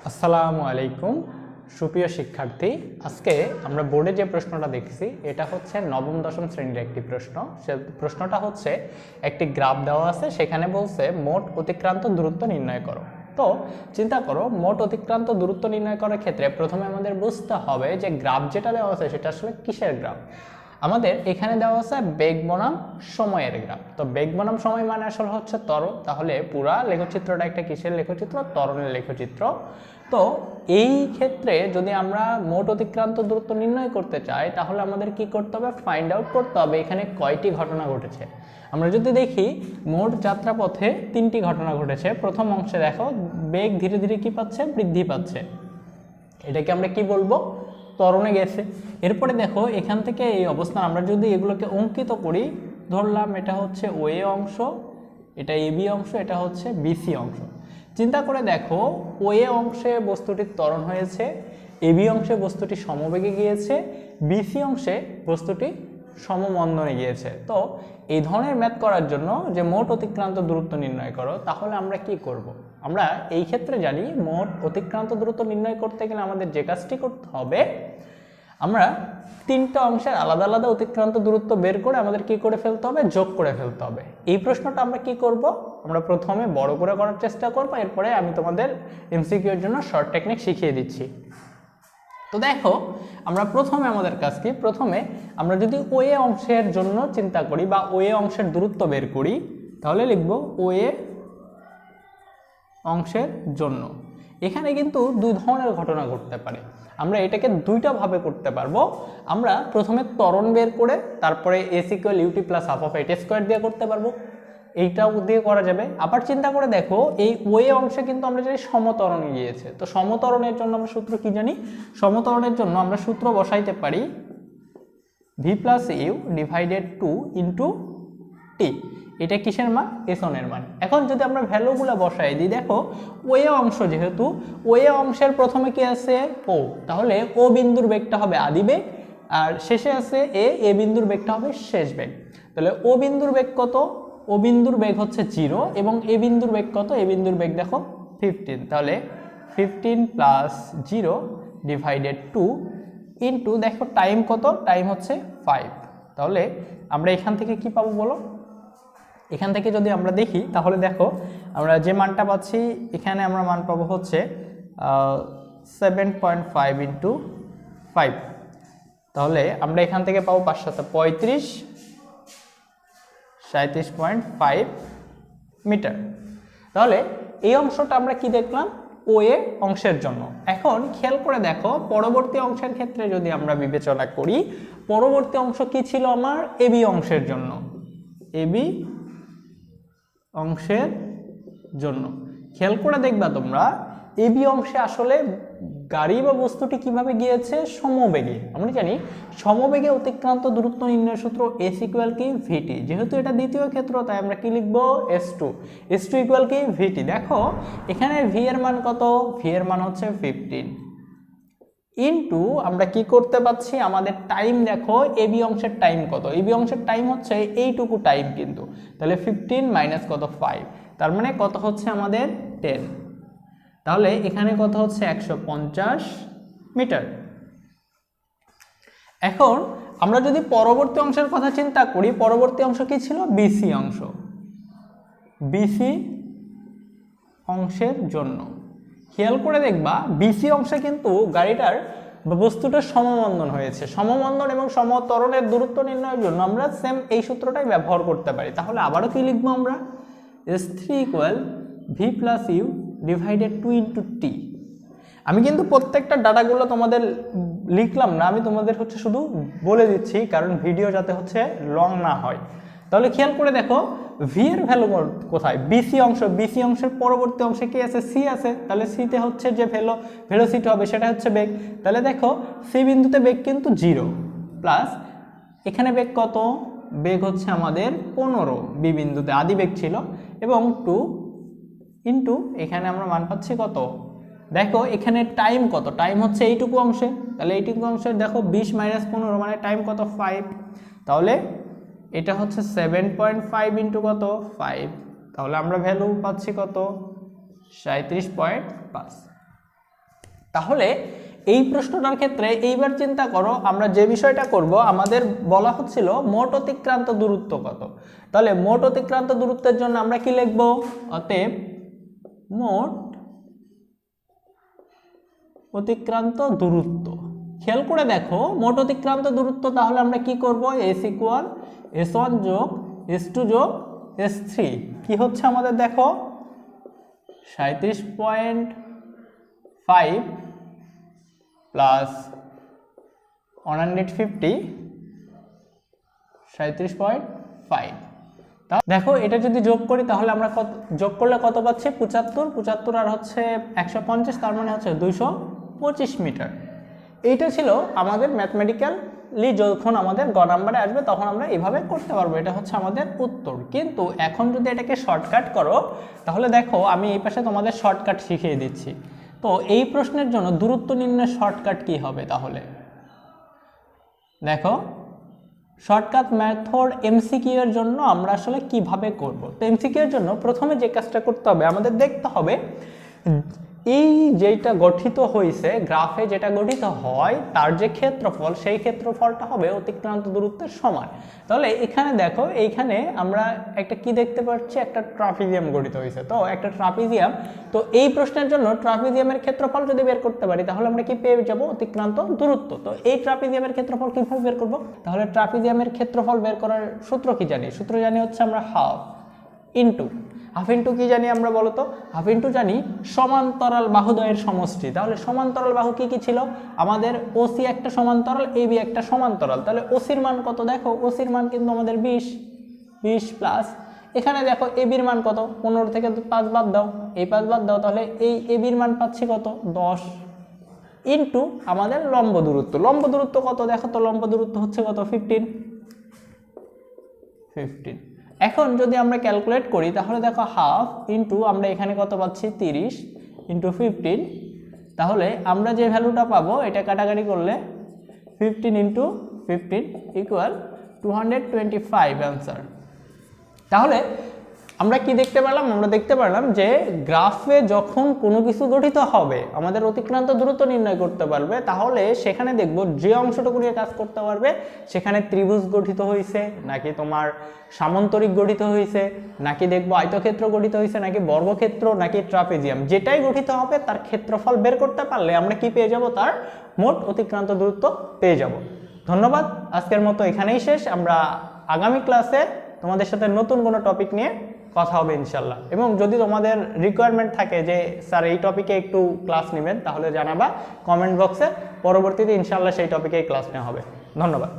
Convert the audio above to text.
আসসালামু আলাইকুম সুপ্রিয় শিক্ষার্থী। আজকে আমরা বোর্ডে যে প্রশ্নটা দেখছি এটা হচ্ছে নবম দশম শ্রেণীর একটি প্রশ্ন। সে প্রশ্নটা হচ্ছে একটি গ্রাফ দেওয়া আছে, সেখানে বলছে মোট অতিক্রান্ত দূরত্ব নির্ণয় করো। তো চিন্তা করো, মোট অতিক্রান্ত দূরত্ব নির্ণয় করার ক্ষেত্রে প্রথমে আমাদের বুঝতে হবে যে গ্রাফ যেটা দেওয়া আছে সেটা আসলে কিসের গ্রাফ। আমাদের এখানে দেওয়া আছে বেগ বনাম সময়ের গ্রাফ। তো বেগ বনাম সময় মানে আসলে হচ্ছে ত্বরণ, তাহলে পুরা লেখচিত্রটা একটা কিসের লেখচিত্র? ত্বরণের লেখচিত্র। তো এই ক্ষেত্রে যদি আমরা মোট অতিক্রান্ত দূরত্ব নির্ণয় করতে চাই তাহলে আমাদের কি করতে হবে? ফাইন্ড আউট করতে হবে এখানে কয়টি ঘটনা ঘটেছে। আমরা যদি দেখি মোট যাত্রাপথে 3টি ঘটনা ঘটেছে। প্রথম অংশে দেখো বেগ ধীরে ধীরে কি পাচ্ছে? বৃদ্ধি পাচ্ছে। এটাকে আমরা কি বলবো? ত্বরণে গেছে। এরপরে দেখো এখান থেকে এই অবস্থান আমরা যদি এগুলোকে অঙ্কিত করি, ধরলাম এটা হচ্ছে ওএ অংশ, এটা এবি অংশ, এটা হচ্ছে বিসি অংশ। চিন্তা করে দেখো ওএ অংশে বস্তুটির ত্বরণ হয়েছে, এবি অংশে বস্তুটি সমবেগে গিয়েছে, বিসি অংশে বস্তুটি সমমন্দনে গিয়েছে। তো এই ধরনের ম্যাথ করার জন্য যে মোট অতিক্রান্ত দূরত্ব নির্ণয় করো, তাহলে আমরা কি করব? আমরা এই ক্ষেত্রে জানি মোট অতিক্রান্ত দূরত্ব নির্ণয় করতে গেলে আমাদের যে কাজটি করতে হবে, আমরা 3টা অংশের আলাদা আলাদা অতিক্রান্ত দূরত্ব বের করে আমাদের কি করে ফেলতে হবে? যোগ করে ফেলতে হবে। এই প্রশ্নটা আমরা কি করব? আমরা প্রথমে বড় করে করার চেষ্টা করব, এরপরে আমি তোমাদের এমসিকিউ এর জন্য শর্ট টেকনিক শিখিয়ে দিচ্ছি। তো দেখো আমরা প্রথমে আমাদের কাজ কি? প্রথমে আমরা যদি ওএ অংশের জন্য চিন্তা করি বা ওএ অংশের দূরত্ব বের করি, তাহলে লিখব ওএ অংশের জন্য। এখানে কিন্তু দুই ধরনের ঘটনা ঘটতে পারে। আমরা এটাকে দুইটা ভাবে করতে পারবো। আমরা প্রথমে ত্বরণ বের করে তারপরে S equal UT plus half of AT square দিয়ে করতে পারবো, এইটাও দিয়ে করা যাবে। আবার চিন্তা করে দেখো এই ওএ অংশে কিন্তু আমরা জানি সমত্বরণে গিয়েছে। তো সমত্বরণের জন্য আমরা সূত্র কি জানি? সমত্বরণের জন্য আমরা সূত্র বসাইতে পারি V plus U divided 2 into T. এটা কিসের মান? এস1 এর মান। এখন যদি আমরা ভ্যালুগুলো বসাই দিই, দেখো ওএ অংশ, যেহেতু ওএ অংশের প্রথমে কি আছে? ও, তাহলে ও বিন্দুর বেগটা হবে আদি বেগ, আর শেষে আছে এ বিন্দুর বেগটা হবে শেষ বেগ। তাহলে ও বিন্দুর বেগ কত? ও বিন্দুর বেগ হচ্ছে 0 এবং এ বিন্দুর বেগ কত? এ বিন্দুর বেগ দেখো 15। তাহলে 15 প্লাস 0 ডিভাইডেড 2 ইন্টু দেখো টাইম কত? টাইম হচ্ছে 5। তাহলে আমরা এখান থেকে কি পাবো বলো? এখান থেকে যদি আমরা দেখি তাহলে দেখো আমরা যে মানটা পাচ্ছি, এখানে আমরা মান পাবো হচ্ছে 7.5 ইন্টু 5। তাহলে আমরা এখান থেকে পাবো 5 × 7 = 35, 37.5 মিটার। তাহলে এই অংশটা আমরা কি দেখলাম? ওএ অংশের জন্য। এখন খেয়াল করে দেখো পরবর্তী অংশের ক্ষেত্রে যদি আমরা বিবেচনা করি, পরবর্তী অংশ কি ছিল আমার? এবি অংশের জন্য। এবি অংশের জন্য খেয়াল করে দেখবা তোমরা এবি অংশে আসলে গাড়ি বা বস্তুটি কিভাবে গিয়েছে? সমবেগে। আমরা জানি সমবেগে অতিক্রান্ত দূরত্ব নির্ণয় সূত্র এস ইকুয়াল কি? ভিটি। যেহেতু এটা দ্বিতীয় ক্ষেত্র তাই আমরা কি লিখবো? এস টু ইকুয়াল কি? ভিটি। দেখো এখানে ভি এর মান কত? ভি এর মান হচ্ছে 15 ইন্টু আমরা কি করতে পাচ্ছি? আমাদের টাইম দেখো এবি অংশের টাইম কত? এবি অংশের টাইম হচ্ছে এইটুকু টাইম কিন্তু। তাহলে 15 মাইনাস কত? 5, তার মানে কত হচ্ছে আমাদের? 10। তাহলে এখানে কত হচ্ছে? 150 মিটার। এখন আমরা যদি পরবর্তী অংশের কথা চিন্তা করি, পরবর্তী অংশ কি ছিল? বিসি অংশ। বিসি অংশের জন্য খেয়াল করে দেখবা বিসি অংশে কিন্তু গাড়িটার বস্তুটার সমমন্দন হয়েছে। সমমন্দন এবং সমত্বরণের দূরত্ব নির্ণয়ের জন্য আমরা সেম এই সূত্রটাই ব্যবহার করতে পারি। তাহলে আবারও কি লিখবো আমরা? S3 equal V plus U divided 2 into T. আমি কিন্তু প্রত্যেকটা ডাটাগুলো তোমাদের লিখলাম না, আমি তোমাদের হচ্ছে শুধু বলে দিচ্ছি, কারণ ভিডিও যাতে হচ্ছে লং না হয়। তাহলে খেয়াল করে দেখো ভি এর ভ্যালু কোথায়? বিসি অংশ। বিসি অংশের পরবর্তী অংশে কি আছে? সি আছে। তাহলে সিতে হচ্ছে যে ভেলোসিটি হবে সেটা হচ্ছে বেগ। তাহলে দেখো সি বিন্দুতে বেগ কিন্তু 0 প্লাস এখানে বেগ কত? বেগ হচ্ছে আমাদের 15, বি বিন্দুতে আদি বেগ ছিল, এবং 2 ইন্টু এখানে আমরা মান পাচ্ছি কত? দেখো এখানে টাইম কত? টাইম হচ্ছে এইটুকু অংশে। তাহলে এইটুকু অংশে দেখো 20 মাইনাস 15 মানে টাইম কত? 5। তাহলে এটা হচ্ছে 7.5 ইন্টু কত? 5। তাহলে আমরা ভ্যালু পাচ্ছি কত? 37.5। তাহলে এই প্রশ্নটার ক্ষেত্রে এইবার চিন্তা করো, আমরা যে বিষয়টা করব, আমাদের বলা হচ্ছিল মোট অতিক্রান্ত দূরত্ব কত। তাহলে মোট অতিক্রান্ত দূরত্বের জন্য আমরা কি লিখব? অতএব মোট অতিক্রান্ত দূরত্ব। খেয়াল করে দেখো, মোট অতিক্রান্ত দূরত্ব তাহলে আমরা কি করব? S ইকুয়াল S1 যোগ S2 যোগ S3 কি হচ্ছে আমাদের দেখো 37.5 প্লাস 150 37.5। দেখো এটা যদি যোগ করি তাহলে আমরা কত যোগ করলে কত পাচ্ছি? 75 আর হচ্ছে 150, তার মানে হচ্ছে 225 মিটার। এইটা ছিল আমাদের ম্যাথমেটিক্যালি, যখন আমাদের গ নাম্বারে আসবে তখন আমরা এইভাবে করতে পারবো, এটা হচ্ছে আমাদের উত্তর। কিন্তু এখন যদি এটাকে শর্টকাট করো তাহলে দেখো আমি এই পাশে তোমাদের শর্টকাট শিখিয়ে দিচ্ছি। তো এই প্রশ্নের জন্য দূরত্ব নির্ণয়ের শর্টকাট কি হবে? তাহলে দেখো শর্টকাট মেথড এমসিকিউ এর জন্য আমরা আসলে কিভাবে করব। তো এমসিকিউ এর জন্য প্রথমে যে কাজটা করতে হবে, আমাদের দেখতে হবে এই যেটা গঠিত হয়েছে গ্রাফে, যেটা গঠিত হয় তার যে ক্ষেত্রফল, সেই ক্ষেত্রফলটা হবে অতিক্রান্ত দূরত্বের সমান। তাহলে এখানে দেখো, এইখানে আমরা একটা কি দেখতে পাচ্ছি? একটা ট্রাপিজিয়াম গঠিত হয়েছে। তো একটা ট্রাপিজিয়াম, তো এই প্রশ্নের জন্য ট্রাপিজিয়ামের ক্ষেত্রফল যদি বের করতে পারি তাহলে আমরা কি পেয়ে যাব? অতিক্রান্ত দূরত্ব। তো এই ট্রাপিজিয়ামের ক্ষেত্রফল কিভাবে বের করব? তাহলে ট্রাপিজিয়ামের ক্ষেত্রফল বের করার সূত্র কি জানি? সূত্র জানি হচ্ছে আমরা হাফ ইন্টু কি জানি আমরা বলো তো? হাফ ইন্টু জানি সমান্তরাল বাহুদ্বয়ের সমষ্টি। তাহলে সমান্তরাল বাহু কি কি ছিল আমাদের? ওসি একটা সমান্তরাল, এবি একটা সমান্তরাল। তাহলে ওসির মান কত? দেখো ওসির মান কিন্তু আমাদের 20 প্লাস এখানে দেখো এবির মান কত? 15 থেকে 5 বাদ দাও, এই 5 বাদ দাও, তাহলে এই এবির মান পাচ্ছি কত? 10 ইন্টু আমাদের লম্ব দূরত্ব। লম্ব দূরত্ব কত? দেখো তো লম্ব দূরত্ব হচ্ছে কত? 15। এখন যদি আমরা ক্যালকুলেট করি তাহলে দেখো হাফ ইন্টু আমরা এখানে কত পাচ্ছি? 30 ইন্টু 15। তাহলে আমরা যে ভ্যালুটা পাবো এটা কাটাকাটি করলে 15 ইন্টু 15 ইকুয়াল 225 অ্যান্সার। তাহলে আমরা কি দেখতে পেলাম? আমরা দেখতে পেলাম যে গ্রাফে যখন কোনো কিছু গঠিত হবে আমাদের অতিক্রান্ত দূরত্ব নির্ণয় করতে পারবে, তাহলে সেখানে দেখব যে অংশটুকু নিয়ে কাজ করতে পারবে সেখানে ত্রিভুজ গঠিত হয়েছে নাকি তোমার সামান্তরিক গঠিত হয়েছে, নাকি দেখবো আয়তক্ষেত্র গঠিত হয়েছে, নাকি বর্গক্ষেত্র, নাকি ট্রাপিজিয়াম, যেটাই গঠিত হবে তার ক্ষেত্রফল বের করতে পারলে আমরা কি পেয়ে যাব? তার মোট অতিক্রান্ত দূরত্ব পেয়ে যাব। ধন্যবাদ, আজকের মতো এখানেই শেষ। আমরা আগামী ক্লাসে তোমাদের সাথে নতুন কোনো টপিক নিয়ে কথা হবে ইনশাল্লাহ। এবং যদি তোমাদের রিকোয়ারমেন্ট থাকে যে স্যার এই টপিকে একটু ক্লাস নেবেন তাহলে জানাবা কমেন্ট বক্সে, পরবর্তীতে ইনশাল্লাহ সেই টপিকেই ক্লাস নেওয়া হবে। ধন্যবাদ।